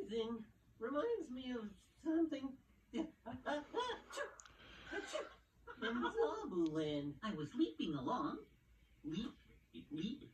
sneezing reminds me of something in Zombieland. I was leaping along. Leap, leap,